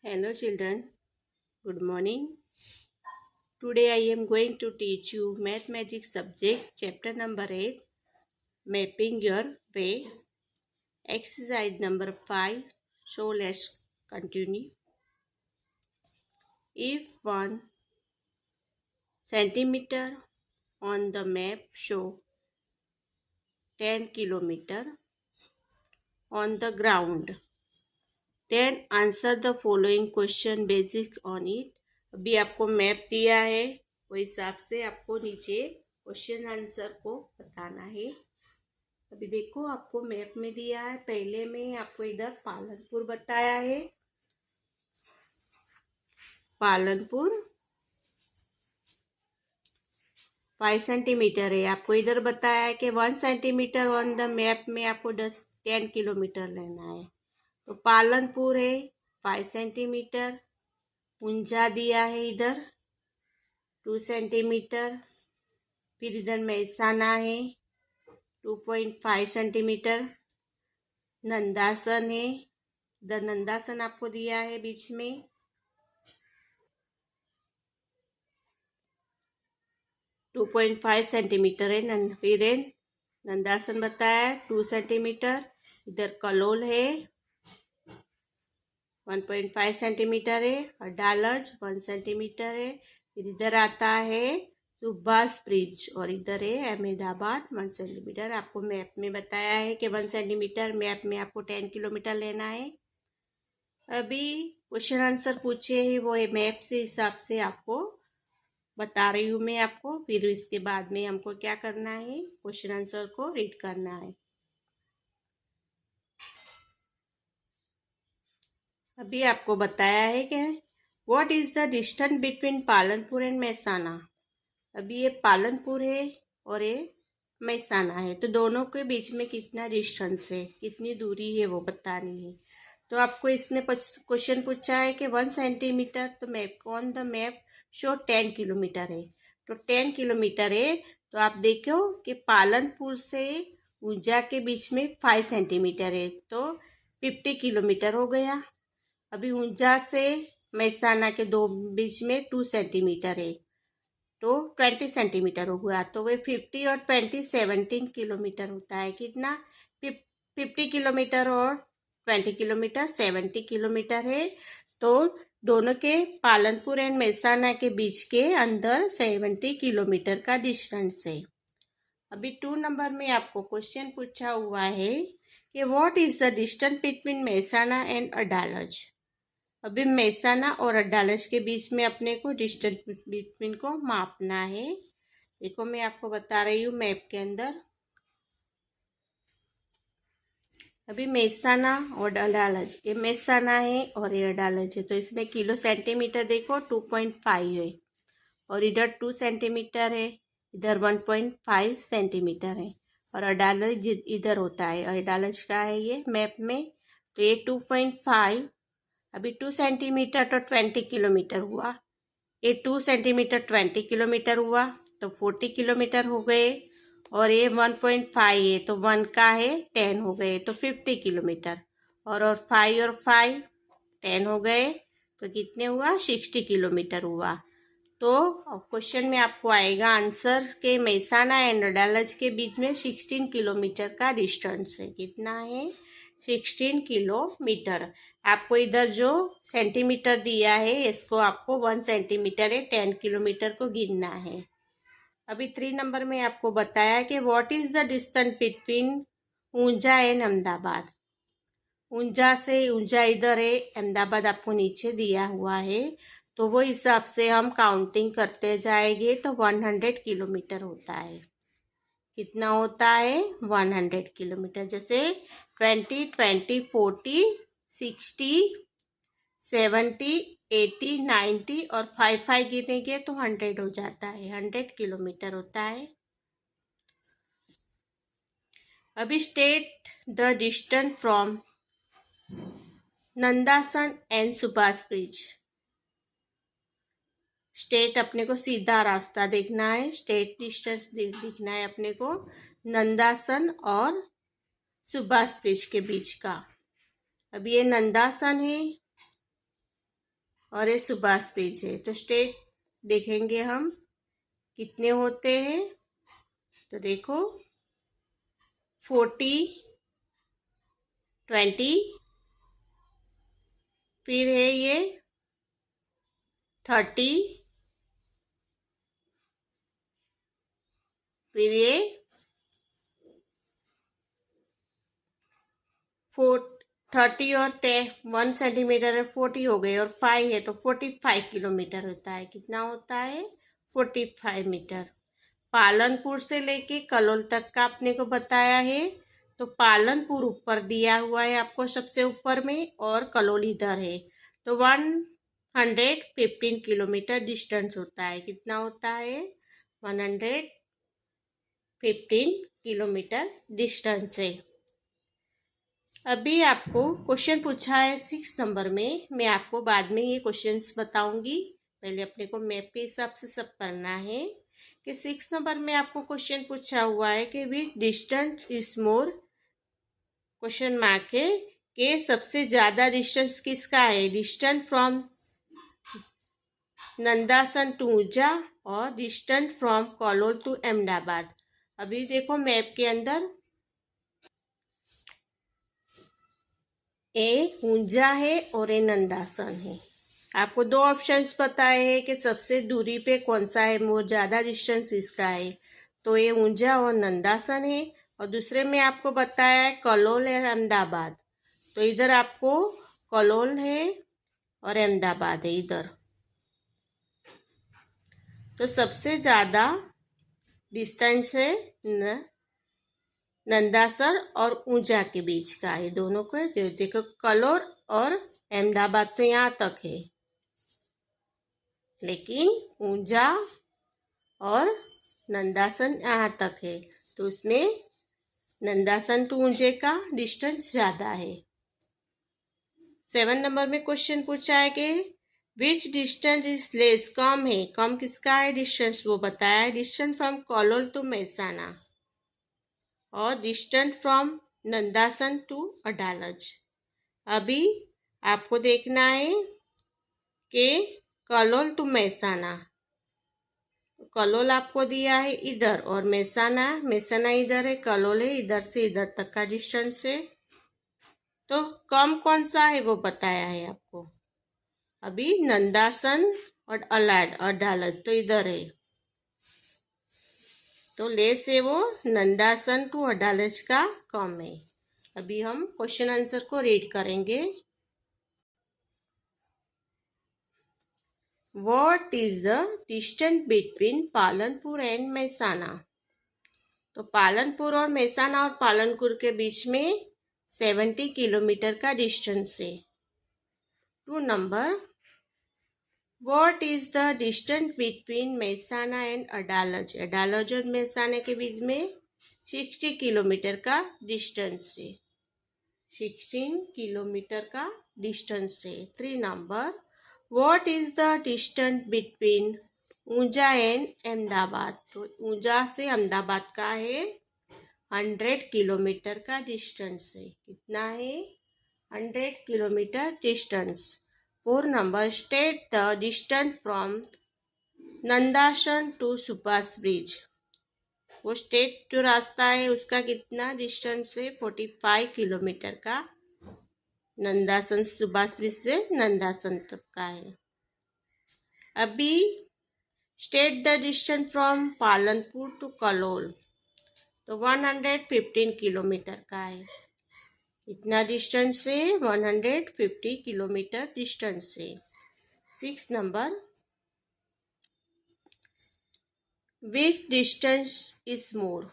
Hello children, good morning. Today I am going to teach you mathematics subject chapter number 8, mapping your way, exercise number 5. So let's continue. If 1 centimeter on the map show 10 kilometer on the ground, then answer the following question based on it. अभी आपको map दिया है, वो हिसाब से आपको नीचे question answer को बताना है। अभी देखो आपको मैप में दिया है, पहले में आपको इधर पालनपुर बताया है। पालनपुर 5 सेंटीमीटर है। आपको इधर बताया है कि 1 सेंटीमीटर ऑन द मैप में आपको 10 किलोमीटर लेना है। तो पालनपुर है 5 सेंटीमीटर, ऊंझा दिया है इधर 2 सेंटीमीटर, फिर इधर मेहसाना है 2.5 सेंटीमीटर, नंदासन है, इधर नंदासन आपको दिया है बीच में 2.5 सेंटीमीटर है। फिर नंदासन बताया है 2 सेंटीमीटर, इधर कलोल है 1.5 सेंटीमीटर है, और डालज 1 सेंटीमीटर है। फिर इधर आता है सुभाष ब्रिज और इधर है अहमदाबाद 1 सेंटीमीटर। आपको मैप में बताया है कि 1 सेंटीमीटर मैप में आपको 10 किलोमीटर लेना है। अभी क्वेश्चन आंसर पूछे है वो मैप से हिसाब से आपको बता रही हूँ मैं आपको। फिर इसके बाद में हमको क्या करना है, क्वेश्चन आंसर को रीड करना है। अभी आपको बताया है कि what is the distance between Palanpur and Mehsana. अभी ये पालनपुर है और ये मेहसाना है, तो दोनों के बीच में कितना डिस्टेंस है, कितनी दूरी है वो बतानी है। तो आपको इसमें क्वेश्चन पूछा है कि 1 सेंटीमीटर, तो map on the map show 10 kilometre है। तो 10 किलोमीटर है, तो आप देखो कि पालनपुर से ऊंझा के बीच में 5 सेंटीमीटर है, तो 50 किलोमीटर हो गया। अभी ऊंझा से मेहसाना के दो बीच में 2 सेंटीमीटर है, तो 20 सेंटीमीटर हो गया। तो वे 50 और 20 17 किलोमीटर होता है। कितना? 50 किलोमीटर और 20 किलोमीटर 70 किलोमीटर है। तो दोनों के पालनपुर एंड मेहसाना के बीच के अंदर 70 किलोमीटर का डिस्टेंस है। अभी 2 नंबर में आपको क्वेश्चन पूछा हुआ है कि what is the distance between Mehsana and Adalaj. अभी मेहसाना और अडालज के बीच में अपने को डिस्टेंस बिटवीन को मापना है। देखो मैं आपको बता रही हूँ मैप के अंदर। अभी मेहसाना और अडालज, ये मेहसाना है और ये अडालज है, तो इसमें किलो सेंटीमीटर देखो 2.5 है, और इधर 2 सेंटीमीटर है, इधर 1.5 सेंटीमीटर है, और अडालज इधर होता है। और अडालज का है ये मैप में, तो ये 2.5, अभी 2 सेंटीमीटर तो 20 किलोमीटर हुआ, ये 2 सेंटीमीटर 20 किलोमीटर हुआ, तो 40 किलोमीटर हो गए। और ये 1.5 है, तो 1 का है 10 हो गए, तो 50 किलोमीटर। और 5 और 5 10 हो गए, तो कितने हुआ? 60 किलोमीटर हुआ। तो क्वेश्चन में आपको आएगा आंसर के मेहसाना एंड अडालज के बीच में 16 किलोमीटर का डिस्टेंस है। कितना है? 16 किलोमीटर। आपको इधर जो सेंटीमीटर दिया है, इसको आपको 1 सेंटीमीटर है 10 किलोमीटर को गिनना है। अभी 3 नंबर में आपको बताया कि what is the distance between Unjha and Ahmedabad. Unjha से ऊंझा इधर है, अहमदाबाद आपको नीचे दिया हुआ है, तो वो हिसाब से हम काउंटिंग करते जाएंगे, तो 100 किलोमीटर होता है। कितना होता है? 100 किलोमीटर। जैसे 20 20 40 60 70 80 90 और 5 गिनेंगे तो 100 हो जाता है। 100 किलोमीटर होता है। अभी state the distance from Nandasan and Subhash bridge. State अपने को सीधा रास्ता देखना है, स्टेट डिस्टेंस दिखना है अपने को नंदासन और सुभाष ब्रिज के बीच का। अब ये नंदासन है और ये सुभाष ब्रिज है। तो स्टेट देखेंगे हम कितने होते हैं। तो देखो 40, 20, फिर है ये 30, फिर ये 30 और 1 सेंटीमीटर है 40 हो गए, और 5 है तो 45 किलोमीटर होता है। कितना होता है? 45 मीटर। पालनपुर से लेके कलोल तक का आपने को बताया है। तो पालनपुर ऊपर दिया हुआ है आपको सबसे ऊपर में, और कलोल इधर है। तो 115 किलोमीटर डिस्टेंस होता है। कितना होता है? 115 किलोमीटर डिस्टेंस है। अभी आपको क्वेश्चन पूछा है 6 नंबर में। मैं आपको बाद में ये क्वेश्चंस बताऊंगी, पहले अपने को मैप के हिसाब से सब करना है। कि 6 नंबर में आपको क्वेश्चन पूछा हुआ है कि which distance is more, question mark है कि सबसे ज्यादा डिस्टेंस किसका है? Distance from Nandasan to Unjha और distance from Kalol to Ahmedabad. अभी देखो मैप के अंदर ए ऊंजा है और ए नंदासन है। आपको दो ऑप्शंस बताए हैं कि सबसे दूरी पे कौन सा है, मोर ज़्यादा डिस्टेंस इसका है। तो ये ऊंजा और नंदासन है। और दूसरे में आपको बताया है कलोल है अहमदाबाद। तो इधर आपको कलोल है और अहमदाबाद है इधर। तो सबसे ज़्यादा डिस्टेंस है नंदासर और ऊंजा के बीच का है। दोनों को देखो कलोल और अहमदाबाद तो यहाँ तक है, लेकिन ऊंजा और नंदासन यहाँ तक है। तो उसमें नंदासन टू ऊंजे का डिस्टेंस ज़्यादा है। 7 नंबर में क्वेश्चन पूछा है कि विच डिस्टेंस इज लेस, कम है। कम किसका है डिस्टेंस, वो बताया है। Distance from Kalol to Mehsana और distance from Nandasan to Adalaj. अभी आपको देखना है कि कलोल टू मेहसाना, कलोल आपको दिया है इधर और मेहसाना इधर है, कलोल है इधर से इधर तक का डिस्टेंस है। तो कम कौन सा है वो बताया है आपको। अभी नंदासन और अडालज तो इधर है, तो लेस है वो नंदासन टू अडालज का कम है। अभी हम क्वेश्चन आंसर को रीड करेंगे। What is the distance between Palanpur and Mehsana? तो पालनपुर और मेहसाना और पालनपुर के बीच में 70 किलोमीटर का डिस्टेंस है। 2 number, What is the distance between Mehsana and Adalaj? Adalaj और मेहसाना के बीच में 60 किलोमीटर का डिस्टेंस है। 16 किलोमीटर का डिस्टेंस है। 3 नंबर, What is the distance between Unjha and Ahmedabad? तो ऊंजा से अहमदाबाद का है 100 किलोमीटर का डिस्टेंस है। कितना है? 100 किलोमीटर डिस्टेंस। 4 नंबर, state the distance from Nandasan to Subhash bridge. वो स्टेट जो रास्ता है उसका कितना डिस्टेंस है? 45 किलोमीटर का नंदासन सुभाष ब्रिज से नंदासन तक का है। अभी state the distance from Palanpur to Kalol, तो 115 किलोमीटर का है। इतना डिस्टेंस है 150 किलोमीटर डिस्टेंस है। 6 number, which distance is more,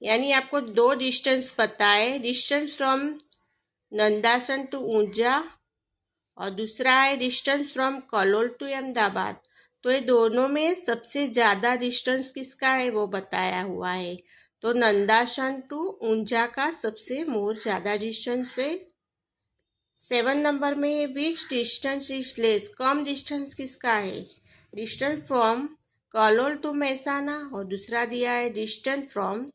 यानी आपको दो डिस्टेंस पता है। Distance from Nandasan to Unjha और दूसरा है distance from Kalol to Ahmedabad. तो ये दोनों में सबसे ज़्यादा डिस्टेंस किसका है वो बताया हुआ है। तो नंदासन टू ऊंजा का सबसे मोर ज़्यादा डिस्टेंस है। 7 नंबर में विच डिस्टेंस इज लेस, कम डिस्टेंस किसका है? Distance from Kalol to Mehsana और दूसरा दिया है distance from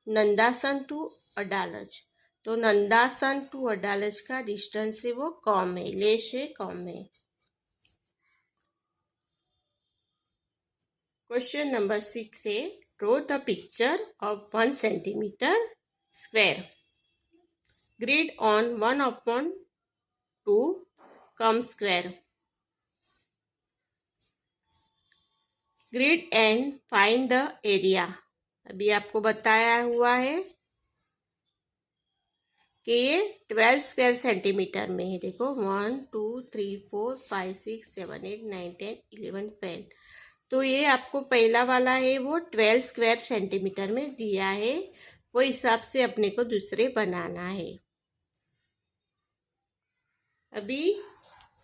Nandasan to Adalaj. तो नंदासन टू अडालज का डिस्टेंस है वो कम है, लेस है, कम है। क्वेश्चन नंबर 6 है draw the picture of 1 centimetre square grid on 1/2 come square grid and find the area. अभी आपको बताया हुआ है कि ये 12 स्क्वायर सेंटीमीटर में है। देखो 1 2 3 4 5 6 7 8 9 10 11 12। तो ये आपको पहला वाला है वो 12 स्क्वायर सेंटीमीटर में दिया है, वो हिसाब से अपने को दूसरे बनाना है। अभी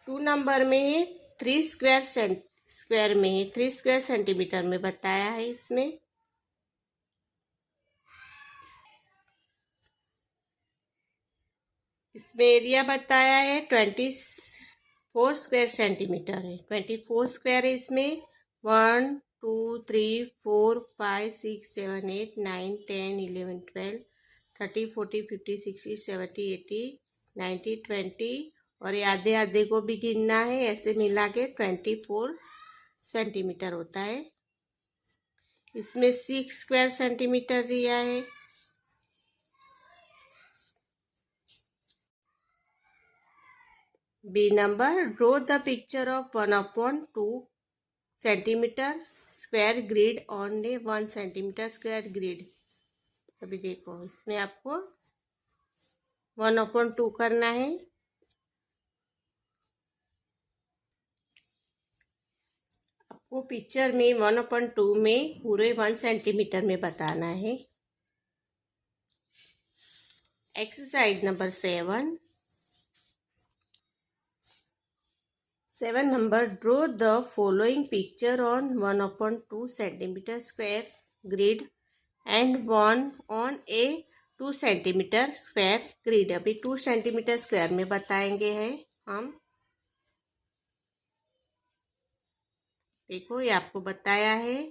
2 नंबर में है 3 स्क्वायर में है, 3 स्क्वायर सेंटीमीटर में बताया है। इसमें एरिया बताया है 24 स्क्वायर सेंटीमीटर है। 24 स्क्वायर है इसमें 1 2 3 4 5 6 7 8 9 10 11 12 30 40 50 60 70 80 90 20 और ये आधे आधे को भी गिनना है, ऐसे मिला के 24 सेंटीमीटर होता है। इसमें 6 स्क्वायर सेंटीमीटर दिया है। B number draw the picture of 1/2 centimetre square grid on a 1 centimetre square grid. अभी देखो इसमें आपको 1/2 करना है। आपको पिक्चर में 1/2 में पूरे 1 सेंटीमीटर में बताना है। Exercise number 7 number draw the following picture on 1/2 centimetre square grid and 1 on A 2 centimetre square grid. अभी 2 सेंटीमीटर स्क्वायर में बताएंगे हैं हम। देखो ये आपको बताया है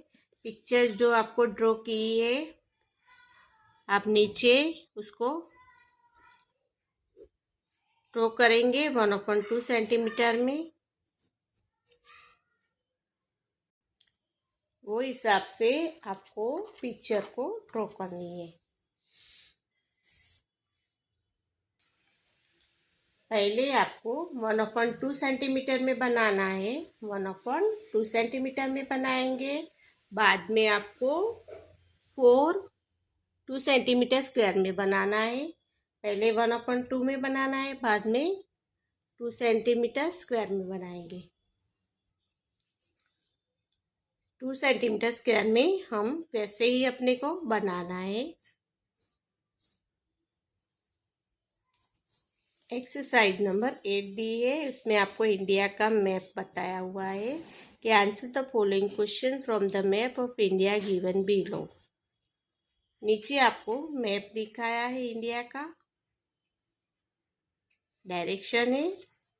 पिक्चर्स जो आपको ड्रॉ की है, आप नीचे उसको ड्रॉ करेंगे 1/2 सेंटीमीटर में, वो हिसाब से आपको पिक्चर को ड्रॉ करनी है। पहले आपको 1/2 सेंटीमीटर में बनाना है, 1/2 सेंटीमीटर में बनाएंगे। बाद में आपको 2 सेंटीमीटर स्क्वायर में बनाना है। पहले 1/2 में बनाना है, बाद में 2 सेंटीमीटर स्क्वायर में बनाएंगे। 2 सेंटीमीटर स्क्वायर में हम वैसे ही अपने को बनाना है। एक्सरसाइज नंबर 8 दी है, उसमें आपको इंडिया का मैप बताया हुआ है कि answer the following question from the map of India given below. नीचे आपको मैप दिखाया है इंडिया का, डायरेक्शन है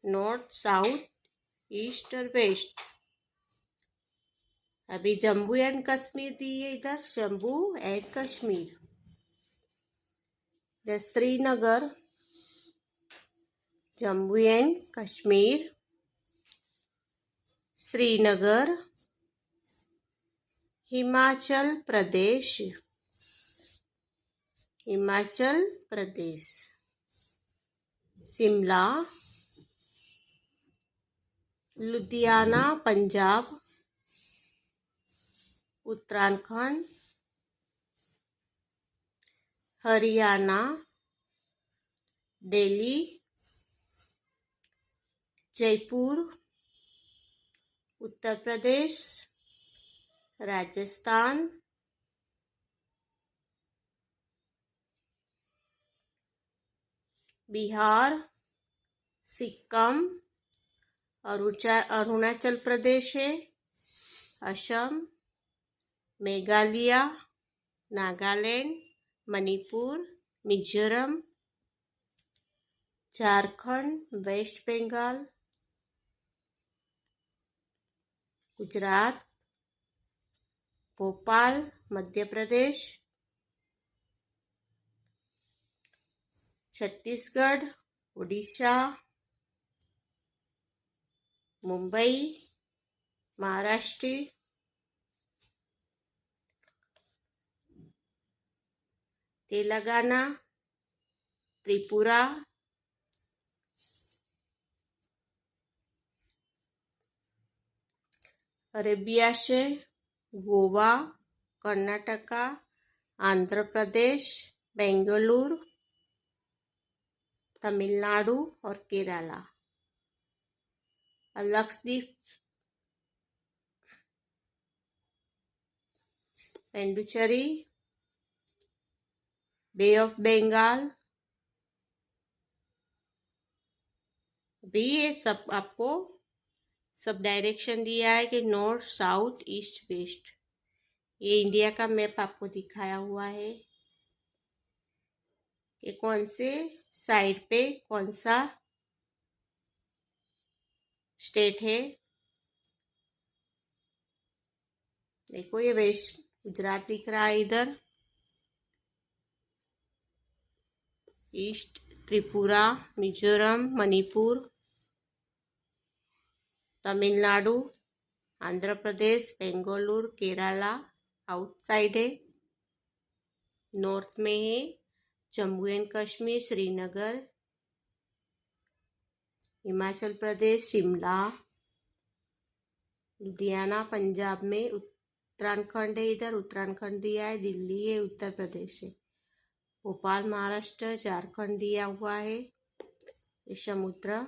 नॉर्थ साउथ ईस्ट और वेस्ट। अभी जम्मू एंड कश्मीर दी है, इधर जम्मू एंड कश्मीर। श्रीनगर, जम्मू एंड कश्मीर, श्रीनगर। हिमाचल प्रदेश, हिमाचल प्रदेश। शिमला, लुधियाना पंजाब, उत्तराखंड, हरियाणा, दिल्ली, जयपुर, उत्तर प्रदेश, राजस्थान, बिहार, सिक्किम, अरुणाचल प्रदेश है, असम, मेघालय, नागालैंड, मणिपुर, मिजोरम, झारखंड, वेस्ट बंगाल, गुजरात, भोपाल, मध्य प्रदेश, छत्तीसगढ़, उड़ीसा, मुंबई, महाराष्ट्र, तेलंगाना, त्रिपुरा, अरेबिया से गोवा, कर्नाटका, आंध्र प्रदेश, बेंगलुरु, तमिलनाडु और केरला। लक्षद्वीप, पुडुचेरी, बे ऑफ बंगाल। अभी ये सब आपको सब डायरेक्शन दिया है कि नॉर्थ, साउथ, ईस्ट, वेस्ट। ये इंडिया का मैप आपको दिखाया हुआ है कि कौन से साइड पे कौन सा स्टेट है। देखो ये वेस्ट गुजरात दिख रहा है इधर, ईस्ट त्रिपुरा, मिजोरम, मणिपुर, तमिलनाडु, आंध्र प्रदेश, बेंगलुरु, केरला आउटसाइड है। नॉर्थ में है जम्मू एंड कश्मीर, श्रीनगर, हिमाचल प्रदेश, शिमला, लुधियाना पंजाब में, उत्तराखंड है इधर, उत्तराखंड दिया है, दिल्ली है, उत्तर प्रदेश है, भोपाल महाराष्ट्र, झारखंड दिया हुआ है। ये समुद्र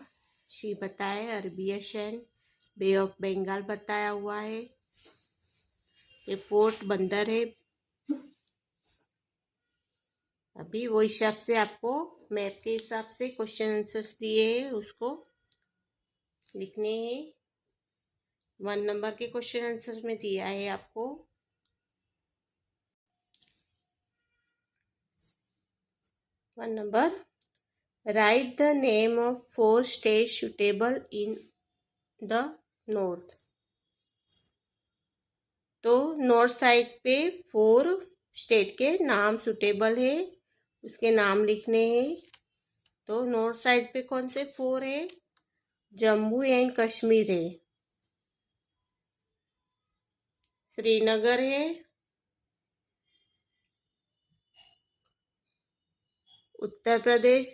सी बताए, अरबी ओशन, बे ऑफ बंगाल बताया हुआ है। ये पोर्ट बंदर है। अभी वो हिसाब से आपको मैप के हिसाब से क्वेश्चन आंसर्स दिए हैं, उसको लिखने हैं। 1 नंबर के क्वेश्चन आंसर में दिया है आपको। One number, write the name of 4 state suitable in the north. तो नॉर्थ साइड पे 4 स्टेट के नाम सुटेबल है, उसके नाम लिखने हैं। तो नॉर्थ साइड पे कौन से 4 है? जम्मू एंड कश्मीर है, श्रीनगर है, उत्तर प्रदेश,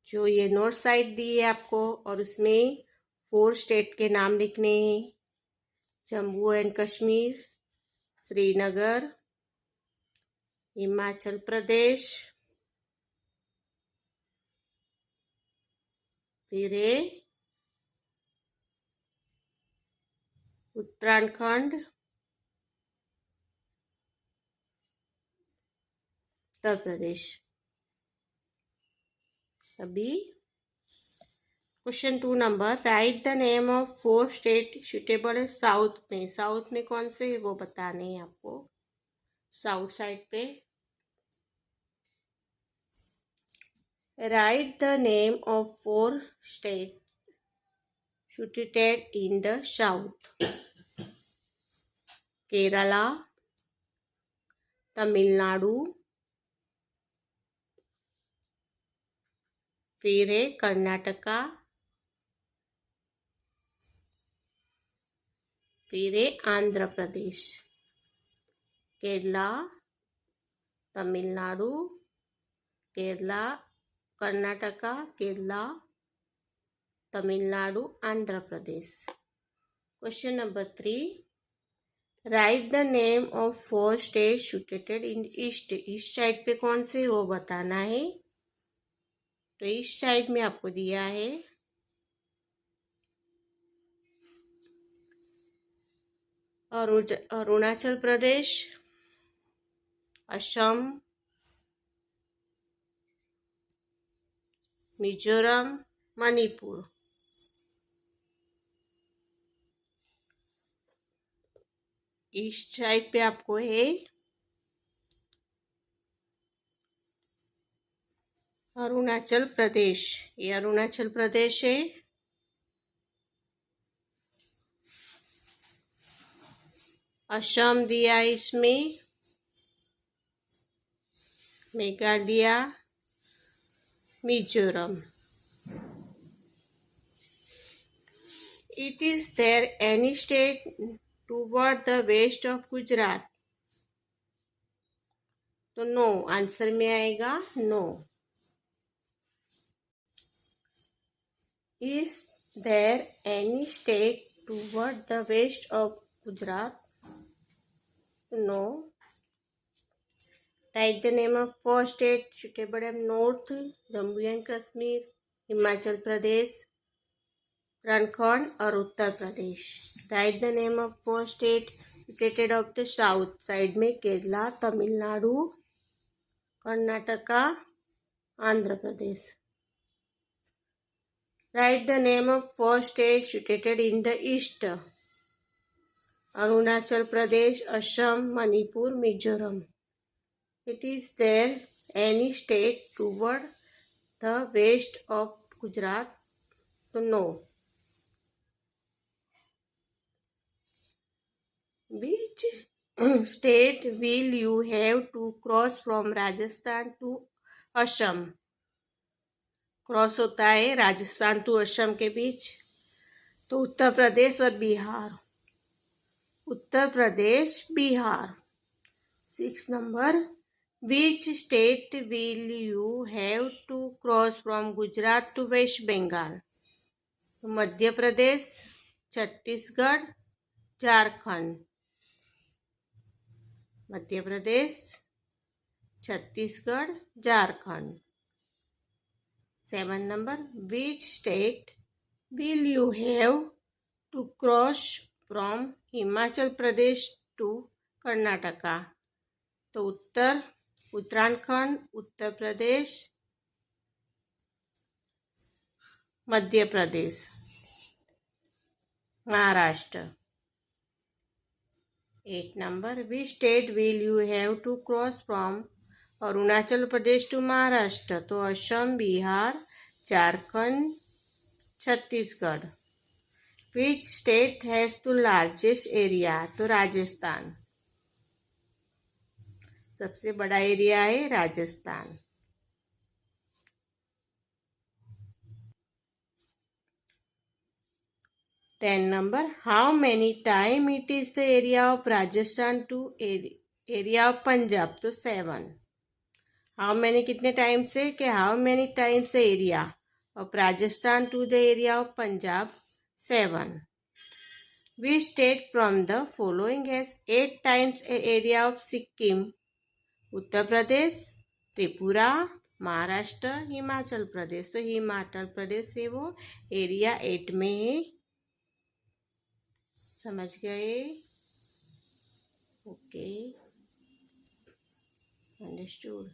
जो ये नॉर्थ साइड दी है आपको, और उसमें 4 स्टेट के नाम लिखने हैं। जम्मू एंड कश्मीर, श्रीनगर, हिमाचल प्रदेश, फिर है उत्तराखंड, उत्तर प्रदेश। अभी क्वेश्चन 2 नंबर, write the name of 4 state suitable है साउथ में। साउथ में कौन से है वो बताने हैं आपको। साउथ साइड पे write the name of 4 state situated in the south। Kerala, Tamil Nadu, फिर है कर्नाटका, फिर है Andhra Pradesh. Kerala, Tamil Nadu, Kerala, Karnataka, Kerala, Tamil Nadu, Andhra Pradesh. Question number 3, right the name of 4 state situated in east. East side पे कौन से वो बताना है। तो ईस्ट साइड में आपको दिया है अरुणाचल प्रदेश, असम, मिजोरम, मणिपुर। ईस्ट साइड पे आपको है अरुणाचल प्रदेश। ये अरुणाचल प्रदेश है। असम दिया इसमें, Meghalaya, Mizoram. It is there any state toward the west of Gujarat? तो नो आंसर में आएगा no. Is there any state toward the west of Gujarat? No. Write the name of four states suitable at north: Jammu and Kashmir, Himachal Pradesh, Uttarakhand और Uttar Pradesh. Write the name of four state located of the south side में Kerala, Tamil Nadu, Karnataka, Andhra Pradesh. Write the name of four state located in the east: Arunachal Pradesh, Assam, Manipur, Mizoram. It is there any state toward the west of Gujarat? तो no. Which state will you have to cross from Rajasthan to Assam? Cross होता है Rajasthan to Assam के बीच, तो उत्तर प्रदेश और Bihar. Uttar Pradesh, Bihar. 6 number, which state will you have to cross from Gujarat to West Bengal? Madhya Pradesh, Chhattisgarh, Jharkhand. Madhya Pradesh, Chhattisgarh, Jharkhand. 7 number, which state will you have to cross from Himachal Pradesh to Karnataka? तो Uttarakhand, Uttar Pradesh, Madhya Pradesh, Maharashtra. 8 number, which state will you have to cross from Arunachal Pradesh to Maharashtra? तो Assam, Bihar, Jharkhand, Chhattisgarh. Which state has the largest area? तो राजस्थान। सबसे बड़ा area है Rajasthan. 10 number, how many time it is the area of Rajasthan to area of Punjab? तो 7। how many कितने time से कि how many times the area of Rajasthan to the area of Punjab? 7। which state from the following has 8 times a area of Sikkim? Uttar Pradesh, Tripura, Maharashtra, Himachal Pradesh. तो हिमाचल प्रदेश से वो area 8 में है। समझ गए? Okay, understood.